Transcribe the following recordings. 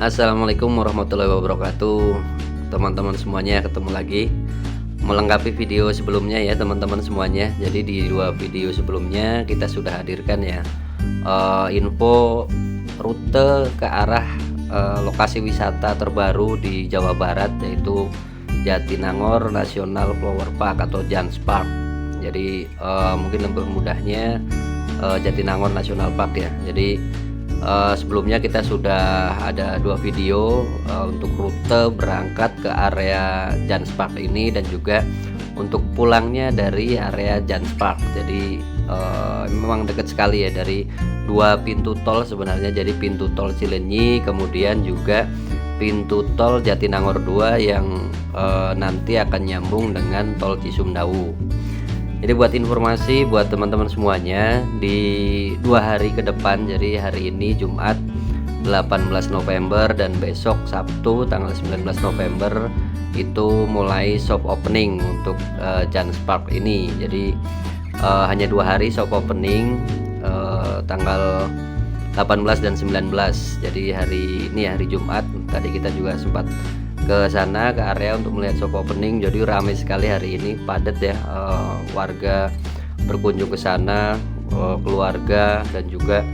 Assalamualaikum warahmatullahi wabarakatuh. Teman-teman semuanya, ketemu lagi melengkapi video sebelumnya ya teman-teman semuanya. Jadi di dua video sebelumnya kita sudah hadirkan ya info rute ke arah lokasi wisata terbaru di Jawa Barat, yaitu Jatinangor National Flower Park atau Jans Park. Jadi mungkin lebih mudahnya Jatinangor National Park ya. Jadi sebelumnya kita sudah ada dua video untuk rute berangkat ke area Jans Park ini dan juga untuk pulangnya dari area Jans Park. Jadi memang dekat sekali ya, dari dua pintu tol sebenarnya. Jadi pintu tol Cilenyi, kemudian juga pintu tol Jatinangor 2 yang nanti akan nyambung dengan tol Cisumdawu. Jadi buat informasi buat teman-teman semuanya, di 2 hari ke depan, jadi hari ini Jumat 18 November dan besok Sabtu tanggal 19 November itu mulai soft opening untuk Jans Park ini. Jadi hanya 2 hari soft opening, tanggal 18 dan 19. Jadi hari ini hari Jumat, tadi kita juga sempat ke sana ke area untuk melihat soft opening. Jadi ramai sekali hari ini, padat ya, warga berkunjung ke sana, keluarga, dan juga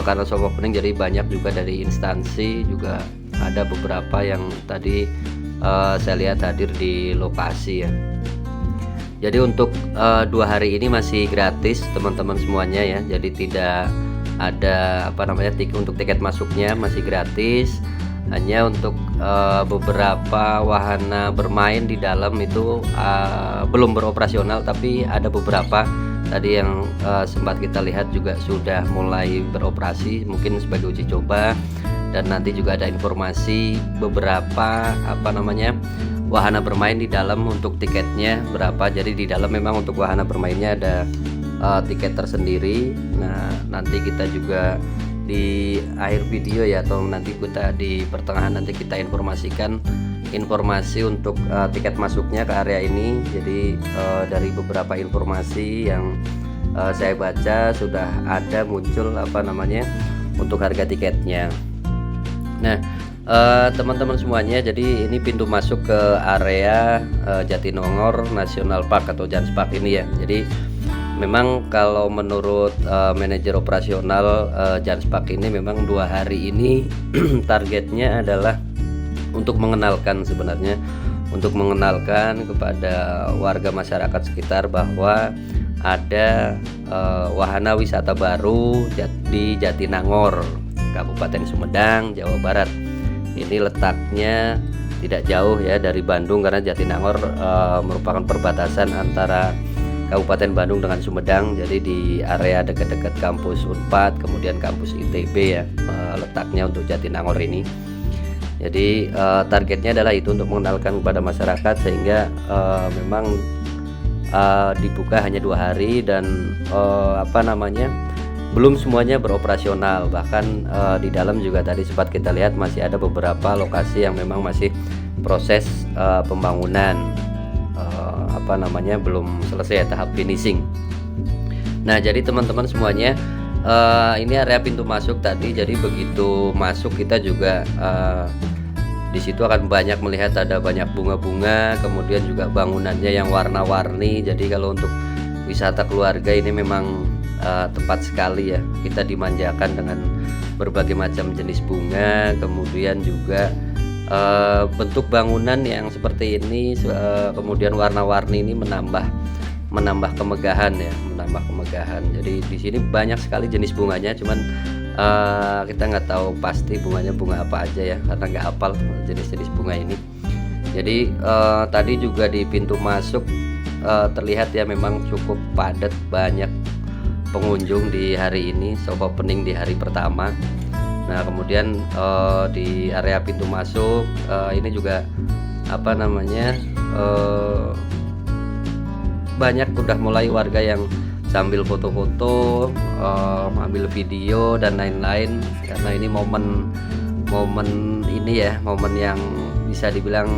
karena soft opening jadi banyak juga dari instansi, juga ada beberapa yang tadi saya lihat hadir di lokasi ya. Jadi untuk 2 hari ini masih gratis teman-teman semuanya ya. Jadi tidak ada untuk tiket masuknya masih gratis. Hanya untuk beberapa wahana bermain di dalam itu belum beroperasional, tapi ada beberapa tadi yang sempat kita lihat juga sudah mulai beroperasi, mungkin sebagai uji coba. Dan nanti juga ada informasi beberapa wahana bermain di dalam untuk tiketnya berapa. Jadi di dalam memang untuk wahana bermainnya ada tiket tersendiri. Nah, nanti kita juga di akhir video ya, atau nanti kita di pertengahan nanti kita informasikan informasi untuk tiket masuknya ke area ini. Jadi dari beberapa informasi yang saya baca sudah ada muncul untuk harga tiketnya. Nah, teman-teman semuanya, jadi ini pintu masuk ke area Jatinangor National Park atau Jans Park ini ya. Jadi memang kalau menurut manajer operasional Jans Park ini, memang 2 hari ini targetnya adalah untuk mengenalkan kepada warga masyarakat sekitar bahwa ada wahana wisata baru di Jatinangor, Kabupaten Sumedang, Jawa Barat. Ini letaknya tidak jauh ya dari Bandung, karena Jatinangor merupakan perbatasan antara Kabupaten Bandung dengan Sumedang. Jadi di area dekat-dekat kampus Unpad, kemudian kampus ITB ya, letaknya untuk Jatinangor ini. Jadi targetnya adalah itu, untuk mengenalkan kepada masyarakat, sehingga memang dibuka hanya 2 hari dan belum semuanya beroperasional. Bahkan di dalam juga tadi sempat kita lihat masih ada beberapa lokasi yang memang masih proses pembangunan, belum selesai tahap finishing. Nah, jadi teman-teman semuanya, ini area pintu masuk tadi. Jadi begitu masuk kita juga di situ akan banyak melihat ada banyak bunga-bunga, kemudian juga bangunannya yang warna-warni. Jadi kalau untuk wisata keluarga ini memang tepat sekali ya. Kita dimanjakan dengan berbagai macam jenis bunga, kemudian juga bentuk bangunan yang seperti ini, kemudian warna-warni ini menambah kemegahan ya, Jadi di sini banyak sekali jenis bunganya, cuman kita nggak tahu pasti bunganya bunga apa aja ya, karena nggak hafal jenis-jenis bunga ini. Jadi tadi juga di pintu masuk terlihat ya, memang cukup padat, banyak pengunjung di hari ini, soft opening di hari pertama. Nah, kemudian di area pintu masuk ini juga banyak udah mulai warga yang sambil foto-foto, ambil video dan lain-lain, karena ini momen ini ya, momen yang bisa dibilang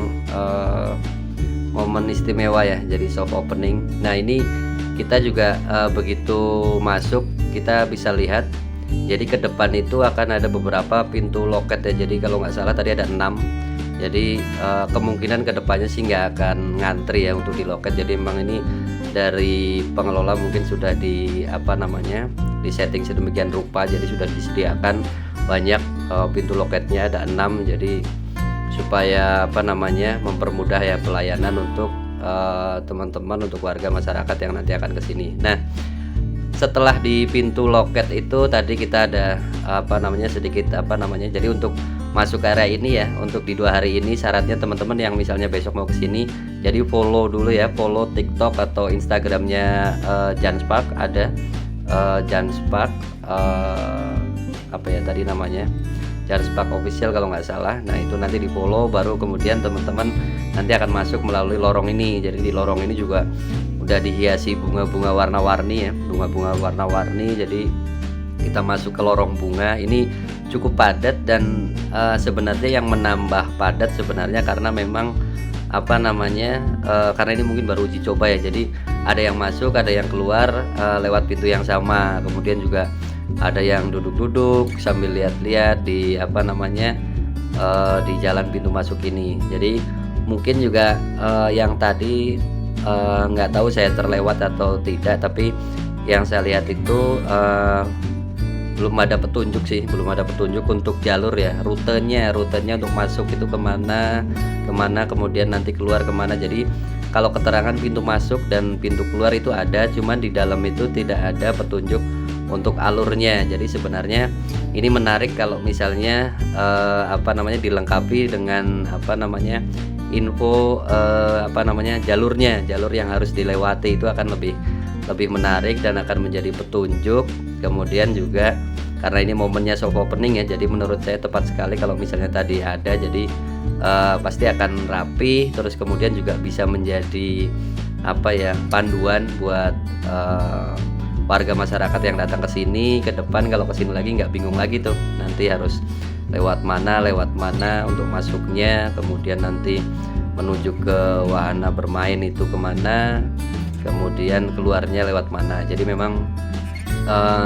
momen istimewa ya, jadi soft opening. Nah, ini kita juga begitu masuk kita bisa lihat Jadi ke depan itu akan ada beberapa pintu loket ya. Jadi kalau nggak salah tadi ada 6. Jadi kemungkinan kedepannya sih nggak akan ngantri ya untuk di loket. Jadi memang ini dari pengelola mungkin sudah di di setting sedemikian rupa, jadi sudah disediakan banyak pintu loketnya ada 6. Jadi supaya mempermudah ya pelayanan untuk teman-teman, untuk warga masyarakat yang nanti akan ke sini. Nah, setelah di pintu loket itu tadi kita ada jadi untuk masuk area ini ya, untuk di 2 hari ini syaratnya teman-teman yang misalnya besok mau ke sini, jadi follow dulu ya, follow TikTok atau Instagramnya Janspark, ada Janspark Janspark official kalau nggak salah. Nah itu nanti di follow, baru kemudian teman-teman nanti akan masuk melalui lorong ini. Jadi di lorong ini juga udah dihiasi bunga-bunga warna-warni ya, bunga-bunga warna-warni. Jadi kita masuk ke lorong bunga ini cukup padat, dan sebenarnya yang menambah padat sebenarnya karena memang karena ini mungkin baru uji coba ya. Jadi ada yang masuk, ada yang keluar lewat pintu yang sama. Kemudian juga ada yang duduk-duduk sambil lihat-lihat di di jalan pintu masuk ini. Jadi mungkin juga yang tadi nggak tahu saya terlewat atau tidak, tapi yang saya lihat itu belum ada petunjuk sih, belum ada petunjuk untuk jalur ya, rutenya untuk masuk itu kemana, kemudian nanti keluar kemana. Jadi kalau keterangan pintu masuk dan pintu keluar itu ada, cuman di dalam itu tidak ada petunjuk untuk alurnya. Jadi sebenarnya ini menarik kalau misalnya dilengkapi dengan info jalurnya, jalur yang harus dilewati itu akan lebih menarik dan akan menjadi petunjuk. Kemudian juga karena ini momennya soft opening ya, jadi menurut saya tepat sekali kalau misalnya tadi ada. Jadi pasti akan rapi, terus kemudian juga bisa menjadi panduan buat warga masyarakat yang datang ke sini ke depan. Kalau ke sini lagi nggak bingung lagi tuh, nanti harus lewat mana untuk masuknya, kemudian nanti menuju ke wahana bermain itu kemana, kemudian keluarnya lewat mana. Jadi memang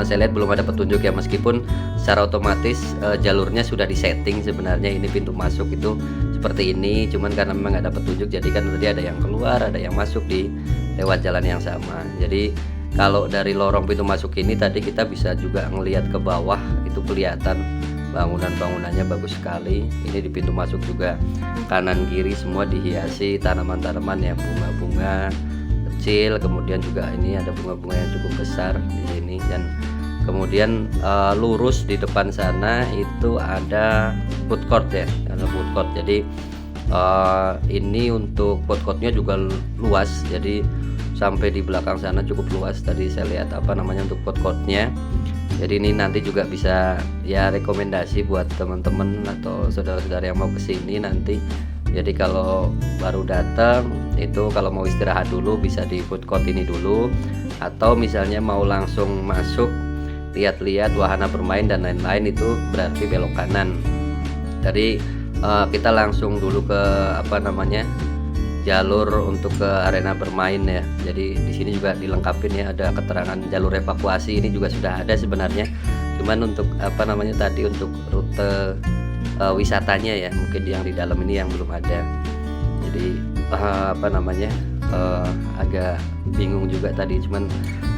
saya lihat belum ada petunjuk ya, meskipun secara otomatis jalurnya sudah disetting sebenarnya. Ini pintu masuk itu seperti ini, cuman karena memang nggak ada petunjuk, jadi kan tadi ada yang keluar, ada yang masuk di lewat jalan yang sama. Jadi kalau dari lorong pintu masuk ini tadi kita bisa juga ngelihat ke bawah, itu kelihatan bangunannya bagus sekali. Ini di pintu masuk juga kanan kiri semua dihiasi tanaman-tanaman ya, bunga-bunga kecil. Kemudian juga ini ada bunga-bunga yang cukup besar di sini, dan kemudian lurus di depan sana itu ada food court ya, ada food court. Jadi ini untuk food courtnya juga luas, jadi sampai di belakang sana cukup luas. Tadi saya lihat untuk food courtnya. Jadi ini nanti juga bisa ya rekomendasi buat teman-teman atau saudara-saudara yang mau kesini nanti. Jadi kalau baru datang itu, kalau mau istirahat dulu bisa di food court ini dulu, atau misalnya mau langsung masuk lihat-lihat wahana bermain dan lain-lain, itu berarti belok kanan. Tadi kita langsung dulu ke jalur untuk ke arena bermain ya. Jadi di sini juga dilengkapin ya, ada keterangan jalur evakuasi. Ini juga sudah ada sebenarnya, cuman untuk tadi untuk rute wisatanya ya, mungkin yang di dalam ini yang belum ada. Jadi agak bingung juga tadi, cuman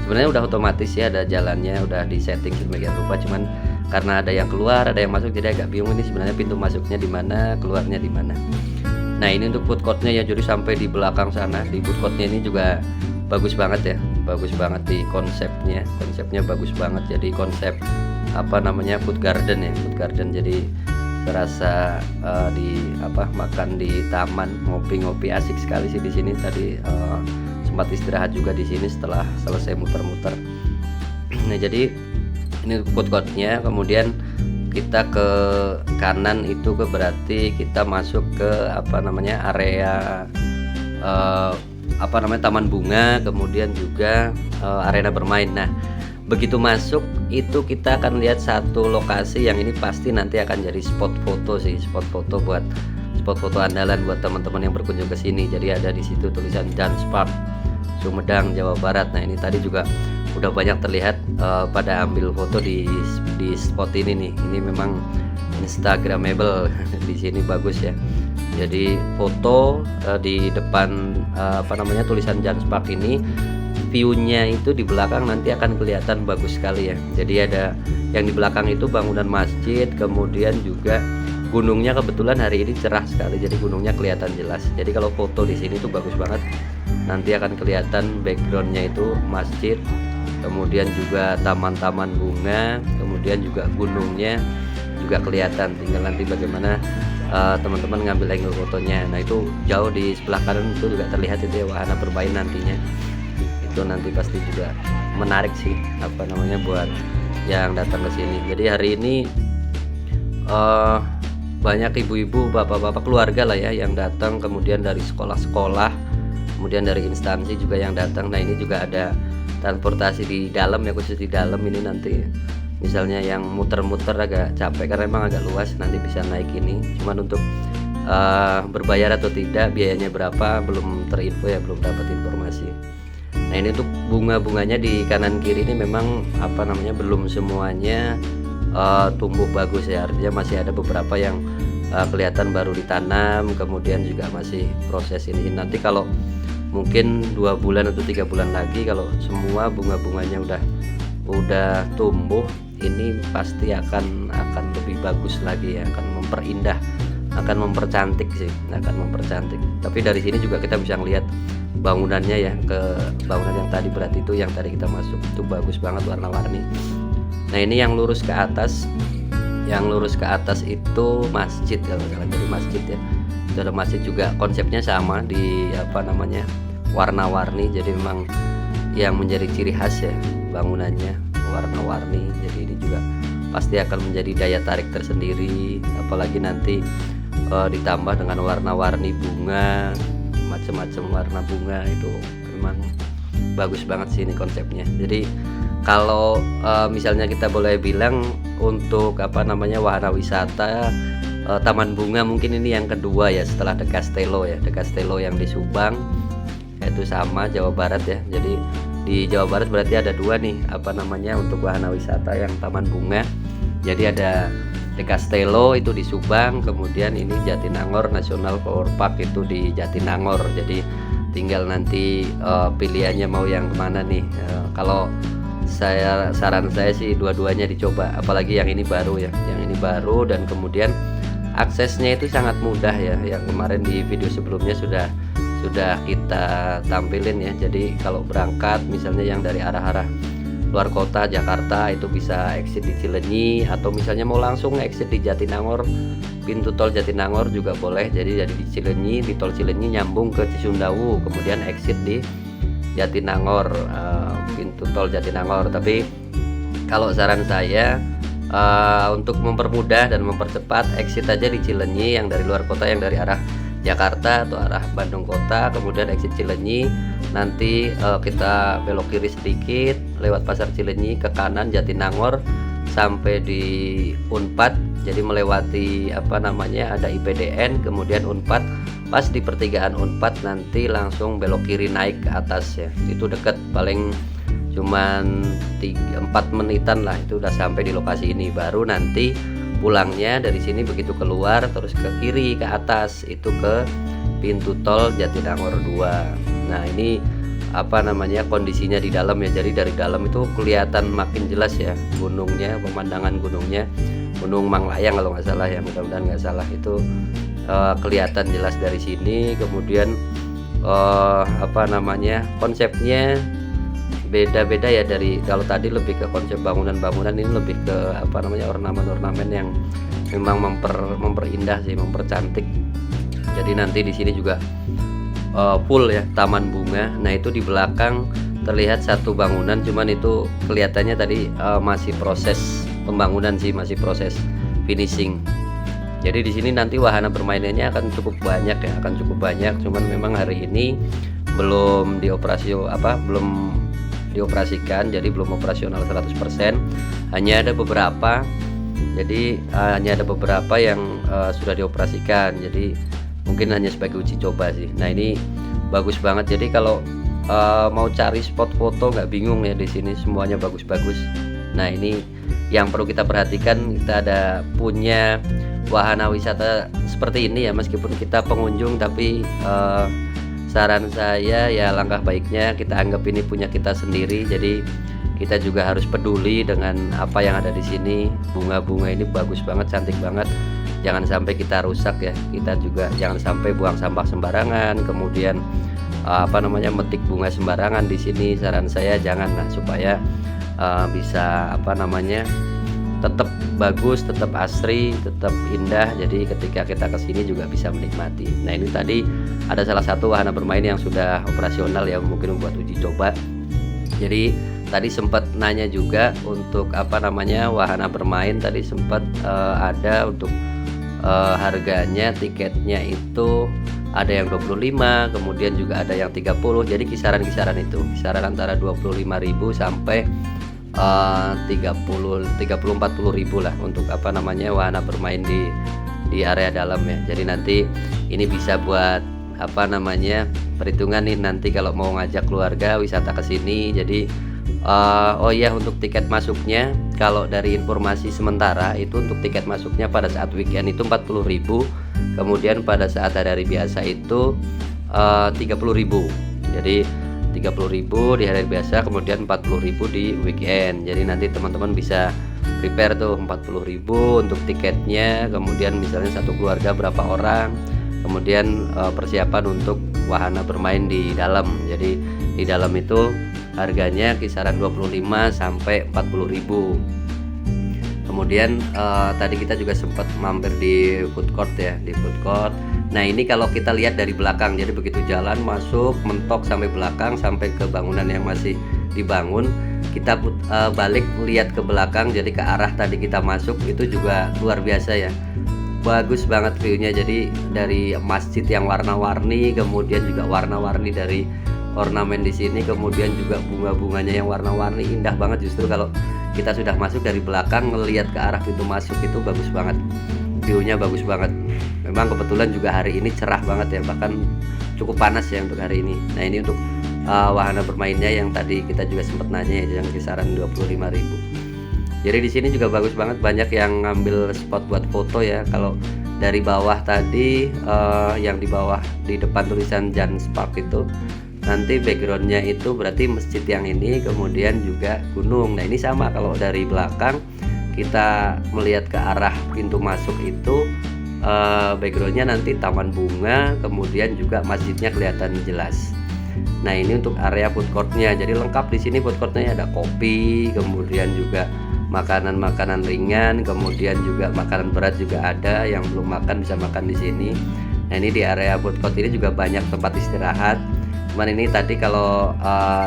sebenarnya udah otomatis ya, ada jalannya udah di setting sedemikian rupa, cuman karena ada yang keluar ada yang masuk jadi agak bingung ini sebenarnya pintu masuknya di mana, keluarnya di mana. Nah ini untuk food courtnya ya, jadi sampai di belakang sana di food courtnya ini juga bagus banget ya, bagus banget di konsepnya bagus banget. Jadi konsep food garden ya, food garden. Jadi terasa makan di taman, ngopi-ngopi asik sekali sih di sini. Tadi sempat istirahat juga di sini setelah selesai muter-muter. Nah jadi ini food courtnya. Kemudian kita ke kanan itu berarti kita masuk ke area taman bunga, kemudian juga arena bermain. Nah begitu masuk itu kita akan lihat satu lokasi yang ini pasti nanti akan jadi spot foto andalan buat teman-teman yang berkunjung ke sini. Jadi ada di situ tulisan Janspark Sumedang Jawa Barat. Nah ini tadi juga udah banyak terlihat pada ambil foto di spot ini nih. Ini memang instagramable. Di sini bagus ya. Jadi foto di depan tulisan Janspark ini, view-nya itu di belakang nanti akan kelihatan bagus sekali ya. Jadi ada yang di belakang itu bangunan masjid, kemudian juga gunungnya kebetulan hari ini cerah sekali, jadi gunungnya kelihatan jelas. Jadi kalau foto di sini tuh bagus banget. Nanti akan kelihatan backgroundnya itu masjid, kemudian juga taman-taman bunga, kemudian juga gunungnya juga kelihatan. Tinggal nanti bagaimana teman-teman ngambil angle fotonya. Nah itu jauh di sebelah kanan itu juga terlihat itu ya wahana bermain nantinya. Itu nanti pasti juga menarik sih buat yang datang ke sini. Jadi hari ini banyak ibu-ibu, bapak-bapak keluarga lah ya yang datang, kemudian dari sekolah-sekolah, kemudian dari instansi juga yang datang. Nah ini juga ada transportasi di dalam ya, khusus di dalam ini nanti misalnya yang muter-muter agak capek karena emang agak luas, nanti bisa naik ini. Cuman untuk berbayar atau tidak, biayanya berapa belum terinfo ya, belum dapat informasi. Nah ini untuk bunga-bunganya di kanan kiri ini memang belum semuanya tumbuh bagus ya, artinya masih ada beberapa yang kelihatan baru ditanam, kemudian juga masih proses ini. Nanti kalau mungkin 2 bulan atau 3 bulan lagi kalau semua bunga-bunganya udah tumbuh, ini pasti akan lebih bagus lagi ya, akan memperindah, akan mempercantik sih, akan mempercantik. Tapi dari sini juga kita bisa lihat bangunannya ya, ke bangunan yang tadi berarti itu yang tadi kita masuk itu bagus banget warna-warni. Nah ini yang lurus ke atas, itu masjid kalau nggak salah, jadi masjid ya. Itu ada masjid juga, konsepnya sama di warna-warni. Jadi memang yang menjadi ciri khas ya bangunannya warna-warni. Jadi ini juga pasti akan menjadi daya tarik tersendiri, apalagi nanti ditambah dengan warna-warni bunga, macam-macam warna bunga, itu memang bagus banget sih ini konsepnya. Jadi kalau misalnya kita boleh bilang untuk wahana wisata taman bunga, mungkin ini yang kedua ya setelah The Castello ya. The Castello yang di Subang itu sama Jawa Barat ya. Jadi di Jawa Barat berarti ada 2 nih untuk wahana wisata yang taman bunga. Jadi ada The Castello itu di Subang, kemudian ini Jatinangor National Power Park itu di Jatinangor. Jadi tinggal nanti pilihannya mau yang kemana nih. Kalau saran saya sih dua-duanya dicoba, apalagi yang ini baru ya, yang ini baru dan kemudian aksesnya itu sangat mudah ya. Yang kemarin di video sebelumnya sudah kita tampilin ya. Jadi kalau berangkat misalnya yang dari arah luar kota Jakarta itu bisa exit di Cilenyi, atau misalnya mau langsung exit di Jatinangor, pintu tol Jatinangor juga boleh. Jadi dari di Cilenyi, di tol Cilenyi nyambung ke Cisundawu, kemudian exit di Jatinangor, pintu tol Jatinangor. Tapi kalau saran saya untuk mempermudah dan mempercepat, exit aja di Cilenyi yang dari luar kota, yang dari arah Jakarta atau arah Bandung kota, kemudian exit Cilenyi, nanti kita belok kiri sedikit lewat pasar Cilenyi, ke kanan Jatinangor sampai di Unpad. Jadi melewati ada IPDN, kemudian Unpad, pas di pertigaan Unpad nanti langsung belok kiri naik ke atas ya. Itu dekat, paling cuman 3-4 menitan lah itu udah sampai di lokasi ini. Baru nanti pulangnya dari sini begitu keluar terus ke kiri ke atas itu ke pintu tol Jatinangor 2. Nah ini kondisinya di dalam ya. Jadi dari dalam itu kelihatan makin jelas ya gunungnya, pemandangan gunungnya, Gunung Manglayang kalau nggak salah ya, mudah-mudahan nggak salah. Itu kelihatan jelas dari sini. Kemudian konsepnya beda-beda ya, dari kalau tadi lebih ke konsep bangunan-bangunan, ini lebih ke ornamen-ornamen yang memang memperindah sih, mempercantik. Jadi nanti di sini juga full ya taman bunga. Nah itu di belakang terlihat satu bangunan, cuman itu kelihatannya tadi masih proses pembangunan sih, masih proses finishing. Jadi di sini nanti wahana permainannya akan cukup banyak ya, cuman memang hari ini belum dioperasikan, jadi belum operasional 100%. Hanya ada beberapa, yang sudah dioperasikan, jadi mungkin hanya sebagai uji coba sih. Nah ini bagus banget. Jadi kalau mau cari spot foto nggak bingung ya, di sini semuanya bagus-bagus. Nah ini yang perlu kita perhatikan, kita ada punya wahana wisata seperti ini ya, meskipun kita pengunjung tapi saran saya ya langkah baiknya kita anggap ini punya kita sendiri. Jadi kita juga harus peduli dengan apa yang ada di sini. Bunga-bunga ini bagus banget, cantik banget. Jangan sampai kita rusak ya. Kita juga jangan sampai buang sampah sembarangan, kemudian metik bunga sembarangan di sini. Saran saya jangan lah, supaya bisa tetap bagus, tetap asri, tetap indah. Jadi ketika kita kesini juga bisa menikmati. Nah ini tadi ada salah satu wahana bermain yang sudah operasional ya, mungkin membuat uji coba. Jadi tadi sempat nanya juga untuk wahana bermain, tadi sempat ada untuk harganya, tiketnya itu ada yang 25, kemudian juga ada yang 30. Jadi kisaran-kisaran itu, kisaran antara 25.000 sampai 30-40 ribu lah untuk wahana bermain di area dalam ya. Jadi nanti ini bisa buat perhitungan nih nanti kalau mau ngajak keluarga wisata ke sini. Jadi oh iya, untuk tiket masuknya, kalau dari informasi sementara itu untuk tiket masuknya pada saat weekend itu 40.000, kemudian pada saat hari biasa itu 30.000. Jadi 30.000 di hari biasa, kemudian 40.000 di weekend. Jadi nanti teman-teman bisa prepare tuh 40.000 untuk tiketnya, kemudian misalnya satu keluarga berapa orang, kemudian persiapan untuk wahana bermain di dalam. Jadi di dalam itu harganya kisaran 25 sampai 40.000. Kemudian tadi kita juga sempat mampir di food court ya, di food court. Nah ini kalau kita lihat dari belakang, jadi begitu jalan masuk mentok sampai belakang, sampai ke bangunan yang masih dibangun, kita balik lihat ke belakang, jadi ke arah tadi kita masuk itu juga luar biasa ya, bagus banget viewnya. Jadi dari masjid yang warna-warni, kemudian juga warna-warni dari ornamen di sini, kemudian juga bunga-bunganya yang warna-warni, indah banget. Justru kalau kita sudah masuk dari belakang ngelihat ke arah pintu masuk itu bagus banget, viewnya bagus banget. Memang kebetulan juga hari ini cerah banget ya, bahkan cukup panas ya untuk hari ini. Nah ini untuk wahana bermainnya yang tadi kita juga sempat nanya ya, yang kisaran 25.000. Jadi di sini juga bagus banget, banyak yang ngambil spot buat foto ya. Kalau dari bawah tadi yang di bawah di depan tulisan Jans Park itu, nanti backgroundnya itu berarti masjid yang ini, kemudian juga gunung. Nah ini sama, kalau dari belakang kita melihat ke arah pintu masuk itu backgroundnya nanti taman bunga, kemudian juga masjidnya kelihatan jelas. Nah ini untuk area food courtnya, jadi lengkap di sini food courtnya, ada kopi, kemudian juga makanan-makanan ringan, kemudian juga makanan berat juga ada. Yang belum makan bisa makan di sini. Nah ini di area food court ini juga banyak tempat istirahat. Cuman ini tadi kalau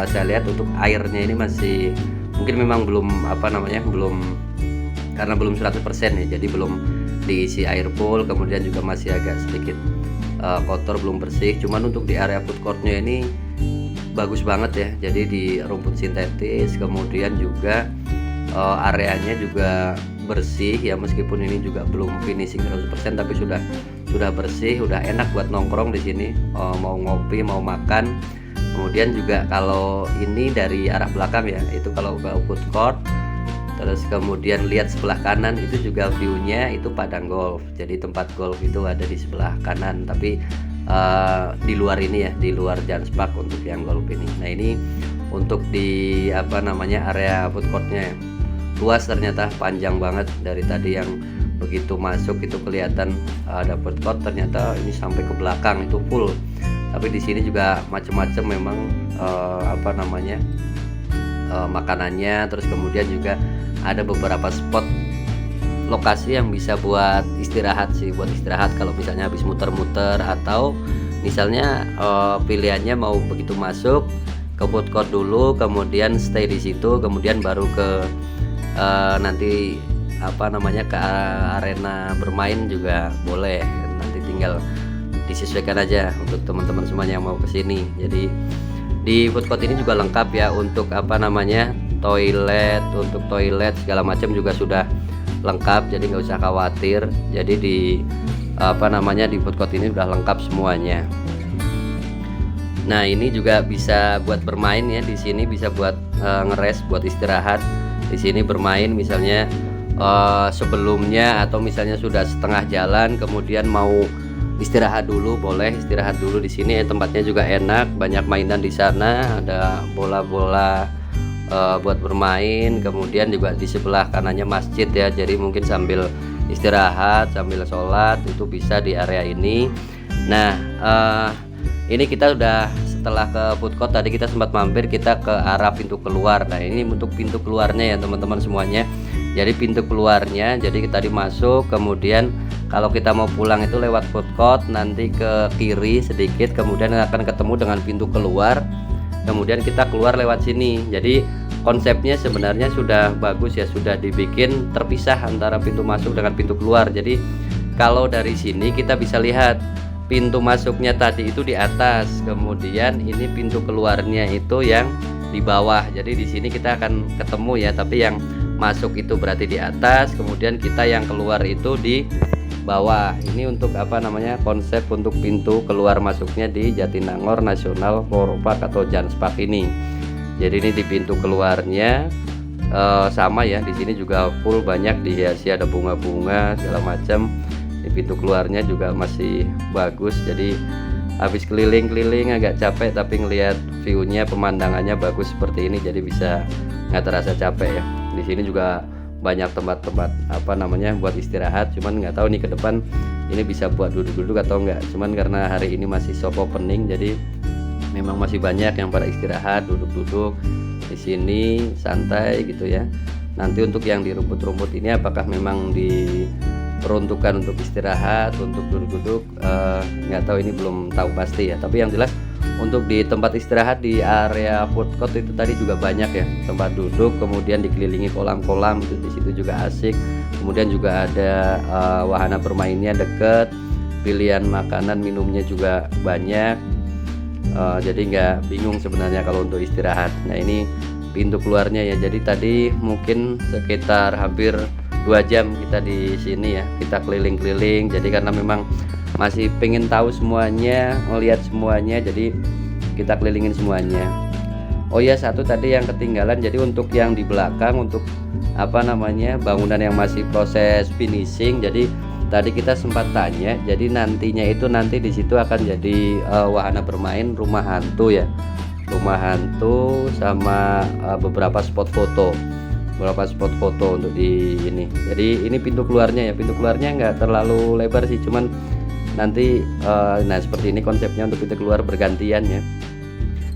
saya lihat untuk airnya ini masih mungkin memang belum belum, karena belum 100% ya, jadi belum diisi air pool, kemudian juga masih agak sedikit kotor, belum bersih. Cuman untuk di area food courtnya ini bagus banget ya, jadi di rumput sintetis, kemudian juga areanya juga bersih ya, meskipun ini juga belum finishing 100% tapi sudah bersih, udah enak buat nongkrong di sini, mau ngopi, mau makan. Kemudian juga kalau ini dari arah belakang ya, itu kalau ke food court, terus kemudian lihat sebelah kanan itu juga viewnya itu padang golf. Jadi tempat golf itu ada di sebelah kanan, tapi di luar ini ya, di luar Jans Park untuk yang golf ini. Nah ini untuk di area food courtnya luas, ternyata panjang banget. Dari tadi yang begitu masuk itu kelihatan ada food court, ternyata ini sampai ke belakang itu full. Tapi di sini juga macam-macam memang makanannya. Terus kemudian juga ada beberapa spot lokasi yang bisa buat istirahat sih, buat istirahat kalau misalnya habis muter-muter, atau misalnya pilihannya mau begitu masuk ke food court dulu, kemudian stay di situ, kemudian baru ke nanti ke arena bermain juga boleh. Nanti tinggal disesuaikan aja untuk teman-teman semuanya yang mau kesini. Jadi di food court ini juga lengkap ya untuk toilet, untuk toilet segala macam juga sudah lengkap, jadi nggak usah khawatir. Jadi di di food court ini udah lengkap semuanya. Nah, ini juga bisa buat bermain ya, di sini bisa buat ngeres, buat istirahat. Di sini bermain misalnya sebelumnya, atau misalnya sudah setengah jalan kemudian mau istirahat dulu, boleh istirahat dulu di sini ya. Tempatnya juga enak, banyak mainan di sana, ada bola-bola buat bermain. Kemudian juga di sebelah kanannya masjid ya, jadi mungkin sambil istirahat, sambil sholat itu bisa di area ini. Nah, ini kita udah, setelah ke food court tadi kita sempat mampir, kita ke arah pintu keluar. Nah, ini untuk pintu keluarnya ya teman-teman semuanya. Jadi pintu keluarnya, jadi kita dimasuk, kemudian kalau kita mau pulang itu lewat food court, nanti ke kiri sedikit, kemudian akan ketemu dengan pintu keluar, kemudian kita keluar lewat sini. Jadi konsepnya sebenarnya sudah bagus ya, sudah dibikin terpisah antara pintu masuk dengan pintu keluar. Jadi kalau dari sini kita bisa lihat pintu masuknya tadi itu di atas, kemudian ini pintu keluarnya itu yang di bawah. Jadi di sini kita akan ketemu ya, tapi yang masuk itu berarti di atas, kemudian kita yang keluar itu di bawah. Ini untuk apa namanya, konsep untuk pintu keluar masuknya di Jatinangor National Park atau Janspark ini. Jadi ini di pintu keluarnya sama ya, di sini juga full banyak dihiasi, ada bunga-bunga segala macam. Di pintu keluarnya juga masih bagus. Jadi habis keliling-keliling agak capek, tapi ngelihat view-nya, pemandangannya bagus seperti ini, jadi bisa nggak terasa capek ya. Di sini juga banyak tempat-tempat apa namanya buat istirahat, cuman nggak tahu nih ke depan ini bisa buat duduk-duduk atau enggak. Cuman karena hari ini masih soft opening, jadi memang masih banyak yang pada istirahat, duduk-duduk di sini santai gitu ya. Nanti untuk yang di rumput-rumput ini apakah memang diperuntukkan untuk istirahat, untuk duduk-duduk, nggak tahu, ini belum tahu pasti ya. Tapi yang jelas untuk di tempat istirahat di area food court itu tadi juga banyak ya tempat duduk, kemudian dikelilingi kolam-kolam itu, di situ juga asik. Kemudian juga ada wahana bermainnya deket, pilihan makanan minumnya juga banyak. Jadi nggak bingung sebenarnya kalau untuk istirahat. Nah, ini pintu keluarnya ya. Jadi tadi mungkin sekitar hampir 2 jam kita di sini ya, kita keliling-keliling. Jadi karena memang masih pengen tahu semuanya, melihat semuanya, jadi kita kelilingin semuanya. Oh ya, satu tadi yang ketinggalan, jadi untuk yang di belakang, untuk apa namanya bangunan yang masih proses finishing, jadi tadi kita sempat tanya, jadi nantinya itu nanti di situ akan jadi wahana bermain, rumah hantu ya, rumah hantu sama beberapa spot foto untuk di ini. Jadi ini pintu keluarnya ya, pintu keluarnya nggak terlalu lebar sih, cuman nanti nah seperti ini konsepnya, untuk pintu keluar bergantian ya.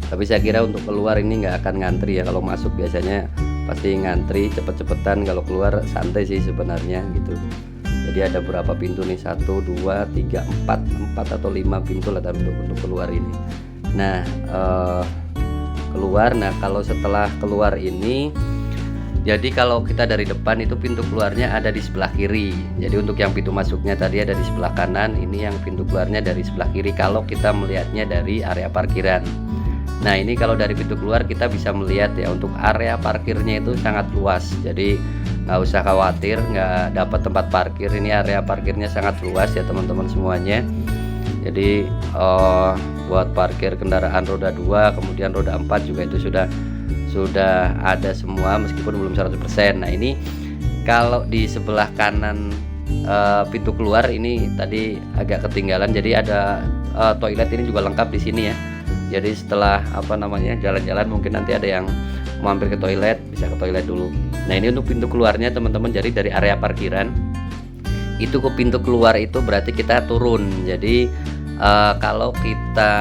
Tapi saya kira untuk keluar ini nggak akan ngantri ya, kalau masuk biasanya pasti ngantri cepet-cepetan, kalau keluar santai sih sebenarnya gitu. Jadi ada berapa pintu nih, 1, 2, 3, 4 atau 5 pintu lah untuk keluar ini. Nah keluar, nah kalau setelah keluar ini, jadi kalau kita dari depan itu pintu keluarnya ada di sebelah kiri. Jadi untuk yang pintu masuknya tadi ada di sebelah kanan, ini yang pintu keluarnya dari sebelah kiri kalau kita melihatnya dari area parkiran. Nah, ini kalau dari pintu keluar kita bisa melihat ya, untuk area parkirnya itu sangat luas. Jadi nggak usah khawatir nggak dapat tempat parkir. Ini area parkirnya sangat luas ya teman-teman semuanya. Jadi buat parkir kendaraan roda 2, kemudian roda 4 juga itu sudah ada semua, meskipun belum 100%. Nah, ini kalau di sebelah kanan pintu keluar ini tadi agak ketinggalan, jadi ada toilet, ini juga lengkap di sini ya. Jadi setelah apa namanya jalan-jalan, mungkin nanti ada yang mampir ke toilet, bisa ke toilet dulu. Nah, ini untuk pintu keluarnya teman-teman. Jadi dari area parkiran itu ke pintu keluar itu berarti kita turun. Jadi kalau kita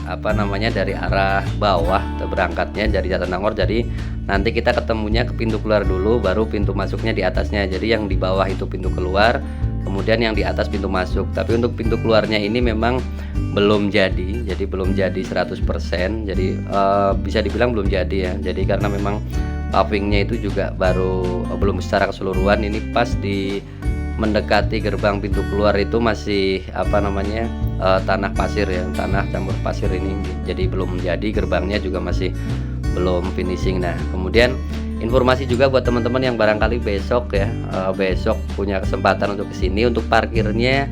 apa namanya dari arah bawah berangkatnya dari Jatinangor, jadi nanti kita ketemunya ke pintu keluar dulu, baru pintu masuknya di atasnya. Jadi yang di bawah itu pintu keluar, kemudian yang di atas pintu masuk. Tapi untuk pintu keluarnya ini memang belum jadi, jadi belum jadi 100%. Jadi bisa dibilang belum jadi ya. Jadi karena memang pavingnya itu juga baru belum secara keseluruhan. Ini pas di mendekati gerbang pintu keluar itu masih apa namanya tanah pasir ya, tanah campur pasir ini. Jadi belum jadi, gerbangnya juga masih belum finishing. Nah, kemudian informasi juga buat teman-teman yang barangkali besok ya, besok punya kesempatan untuk kesini, untuk parkirnya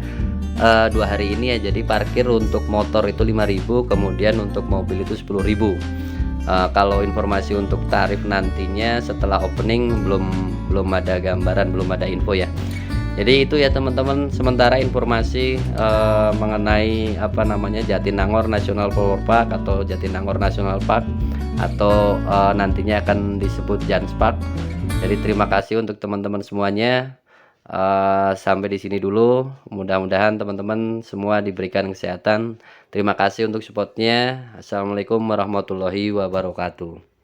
2 hari ini ya. Jadi parkir untuk motor itu 5.000, kemudian untuk mobil itu 10.000. Kalau informasi untuk tarif nantinya setelah opening belum ada gambaran, belum ada info ya. Jadi itu ya teman-teman, sementara informasi mengenai apa namanya Jatinangor National Power Park atau Jatinangor National Park atau nantinya akan disebut Jans Park. Jadi terima kasih untuk teman-teman semuanya. Sampai di sini dulu. Mudah-mudahan teman-teman semua diberikan kesehatan. Terima kasih untuk supportnya. Assalamualaikum warahmatullahi wabarakatuh.